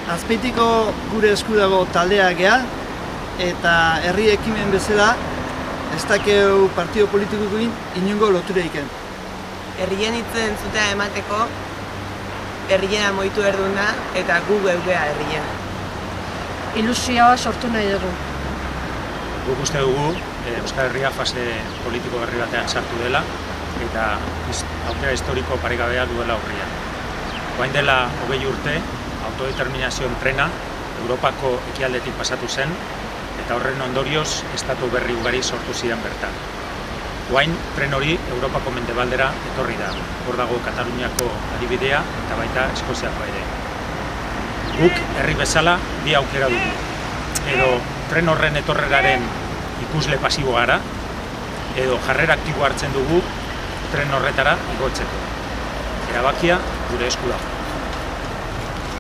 Azpeitiko gure esku dago taldea gea, eta herri ekimen bezala ez dakeu partido politikoekin inongo lotura iken. Herrien hitzen zutea emateko, herriena moitu erduna eta gu geugea herriena. Ilusioa sortu nahi dugu. Guk uste dugu Euskal Herria fase politiko berri batean sartu dela eta aukera historiko paregabea duela aurrean. Orain dela 20 urte, autodeterminazioen trena Europako ekialdetik pasatu zen eta horren ondorioz estatu berri ugari sortu ziren bertan. Orain tren hori Europako mendebaldera etorri da. Hor dago Kataluniako adibidea eta baita Eskoziako ere. Guk herri bezala bi aukera dugu. Edo tren horren etorreraren ikusle pasibo gara, edo jarrera aktibo hartzen dugu tren horretara igotzeko. Erabakia gure esku dago.